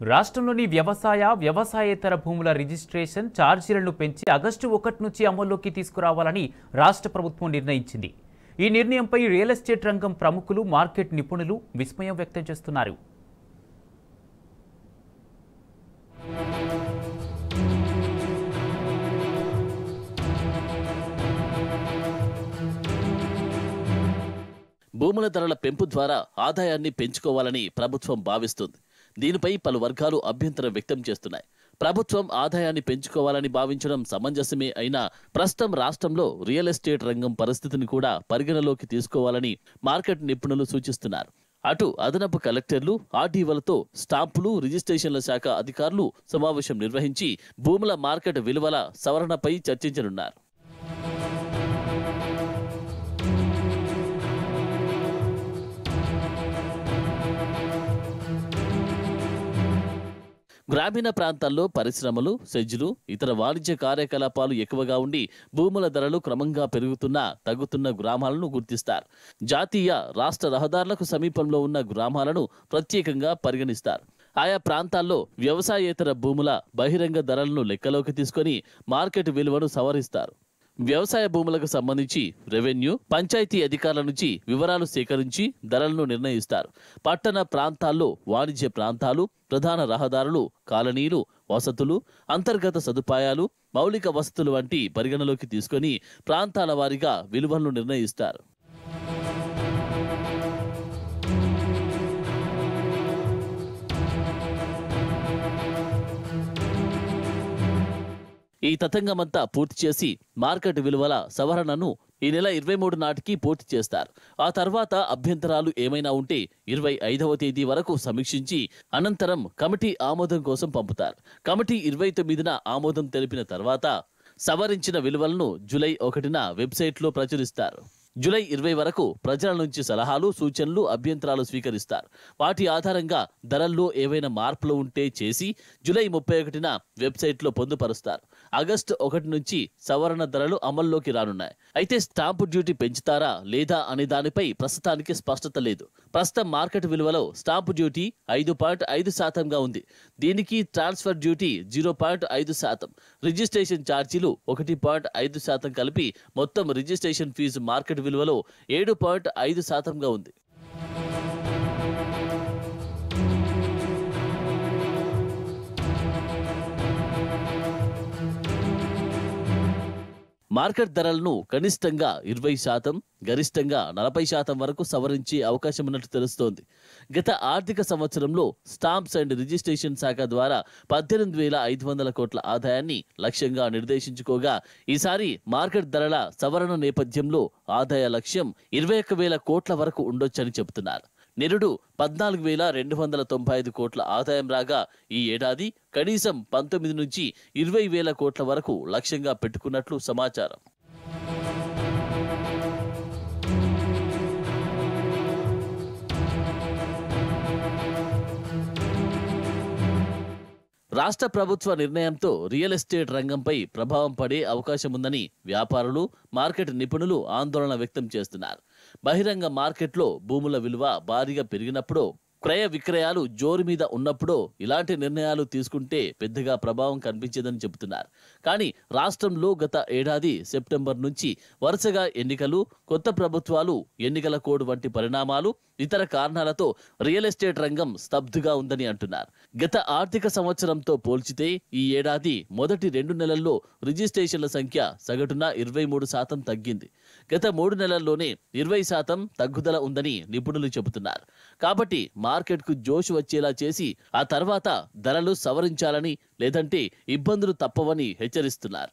రాష్ట్రంలోని వ్యవసాయేతర భూముల రిజిస్ట్రేషన్ ఛార్జీలను పెంచి ఆగస్టు 1 నుంచి అమల్లోకి తీసుకురావాలని రాష్ట్ర ప్రభుత్వం నిర్ణయించింది. ఈ నిర్ణయంపై రియల్ ఎస్టేట్ రంగం ప్రముఖులు, మార్కెట్ నిపుణులు విస్మయం వ్యక్తం చేస్తున్నారు. భూముల ధరల పెంపు ద్వారా ఆదాయాన్ని పెంచుకోవాలని ప్రభుత్వం భావిస్తుంది. దీనిపై పలు వర్గాలు అభ్యంతరం వ్యక్తం చేస్తున్నాయి. ప్రభుత్వం ఆదాయాన్ని పెంచుకోవాలని భావించడం సమంజసమే అయినా ప్రస్తుతం రాష్ట్రంలో రియల్ ఎస్టేట్ రంగం పరిస్థితిని కూడా పరిగణలోకి తీసుకోవాలని మార్కెట్ నిపుణులు సూచిస్తున్నారు. అటు అదనపు కలెక్టర్లు, ఆర్డీఓలతో స్టాంపులు, రిజిస్ట్రేషన్ల శాఖ అధికారులు సమావేశం నిర్వహించి భూముల మార్కెట్ విలువల సవరణపై చర్చించనున్నారు. గ్రామీణ ప్రాంతాల్లో పరిశ్రమలు, సెజ్లు, ఇతర వాణిజ్య కార్యకలాపాలు ఎక్కువగా ఉండి భూముల ధరలు క్రమంగా తగ్గుతున్న గ్రామాలను గుర్తిస్తారు. జాతీయ, రాష్ట్ర రహదారులకు సమీపంలో ఉన్న గ్రామాలను ప్రత్యేకంగా పరిగణిస్తారు. ఆయా ప్రాంతాల్లో వ్యవసాయేతర భూముల బహిరంగ ధరలను లెక్కలోకి తీసుకొని మార్కెట్ విలువను సవరిస్తారు. వ్యవసాయ భూములకు సంబంధించి రెవెన్యూ, పంచాయతీ అధికారుల నుంచి వివరాలు సేకరించి ధరలను నిర్ణయిస్తారు. పట్టణ ప్రాంతాల్లో వాణిజ్య ప్రాంతాలు, ప్రధాన రహదారులు, కాలనీలు, వసతులు, అంతర్గత సదుపాయాలు, మౌలిక వసతులు వంటి పరిగణలోకి తీసుకొని ప్రాంతాల వారీగా విలువలను నిర్ణయిస్తారు. ఈ తతంగమంతా పూర్తి చేసి మార్కెట్ విలువల సవరణను ఈ నెల 23 నాటికి పూర్తి చేస్తారు. ఆ తర్వాత అభ్యంతరాలు ఏమైనా ఉంటే 25వ తేదీ వరకు సమీక్షించి అనంతరం కమిటీ ఆమోదం కోసం పంపుతారు. కమిటీ 29న ఆమోదం తెలిపిన తర్వాత సవరించిన విలువలను జూలై 1న వెబ్సైట్లో ప్రచురిస్తారు. జూలై 20 వరకు ప్రజల నుంచి సలహాలు, సూచనలు, అభ్యంతరాలు స్వీకరిస్తారు. వాటి ఆధారంగా ధరల్లో ఏవైనా మార్పులు ఉంటే చేసి జూలై 31న వెబ్సైట్లో పొందుపరుస్తారు. ఆగస్టు 1 నుంచి సవరణ ధరలు అమల్లోకి రానున్నాయి. అయితే స్టాంపు డ్యూటీ పెంచుతారా లేదా అనే దానిపై ప్రస్తుతానికి స్పష్టత లేదు. ప్రస్తుతం మార్కెట్ విలువలో స్టాంపు డ్యూటీ 5.5%గా ఉంది. దీనికి ట్రాన్స్ఫర్ డ్యూటీ 0.5%, రిజిస్ట్రేషన్ ఛార్జీలు 1.5% కలిపి మొత్తం రిజిస్ట్రేషన్ ఫీజు మార్కెట్ విలువలో 7.5%గా ఉంది. మార్కెట్ ధరలను కనిష్టంగా 20%, గరిష్టంగా 40% వరకు సవరించే అవకాశం ఉన్నట్టు తెలుస్తోంది. గత ఆర్థిక సంవత్సరంలో స్టాంప్స్ అండ్ రిజిస్ట్రేషన్ శాఖ ద్వారా 18,500 కోట్ల ఆదాయాన్ని లక్ష్యంగా నిర్దేశించుకోగా ఈసారి మార్కెట్ ధరల సవరణ నేపథ్యంలో ఆదాయ లక్ష్యం 21,000 కోట్ల వరకు ఉండొచ్చని చెబుతున్నారు. నిరుడు 14,295 కోట్ల ఆదాయం రాగా ఈ ఏడాది కనీసం 19 నుంచి 20,000 కోట్ల వరకు లక్ష్యంగా పెట్టుకున్నట్లు సమాచారం. రాష్ట్ర ప్రభుత్వ నిర్ణయంతో రియల్ ఎస్టేట్ రంగంపై ప్రభావం పడే అవకాశం ఉందని వ్యాపారులు, మార్కెట్ నిపుణులు ఆందోళన వ్యక్తం చేస్తున్నారు. బహిరంగ మార్కెట్లో భూముల విలువ భారీగా పెరిగినప్పుడు, క్రయ విక్రయాలు జోరు మీద ఉన్నప్పుడు ఇలాంటి నిర్ణయాలు తీసుకుంటే పెద్దగా ప్రభావం కనిపించేదని చెబుతున్నారు. కానీ రాష్ట్రంలో గత ఏడాది సెప్టెంబర్ నుంచి వరుసగా ఎన్నికలు, కొత్త ప్రభుత్వాలు, ఎన్నికల కోడ్ వంటి పరిణామాలు, ఇతర కారణాలతో రియల్ ఎస్టేట్ రంగం స్తబ్దుగా ఉందని అంటున్నారు. గత ఆర్థిక సంవత్సరంతో పోల్చితే ఈ ఏడాది మొదటి 2 నెలల్లో రిజిస్ట్రేషన్ల సంఖ్య సగటున 23% తగ్గింది. గత 3 నెలల్లోనే 20% తగ్గుదల ఉందని నిపుణులు చెబుతున్నారు. కాబట్టి మార్కెట్కు జోష్ వచ్చేలా చేసి ఆ తర్వాత ధరలు సవరించాలని, లేదంటే ఇబ్బందులు తప్పవని హెచ్చరిస్తున్నారు.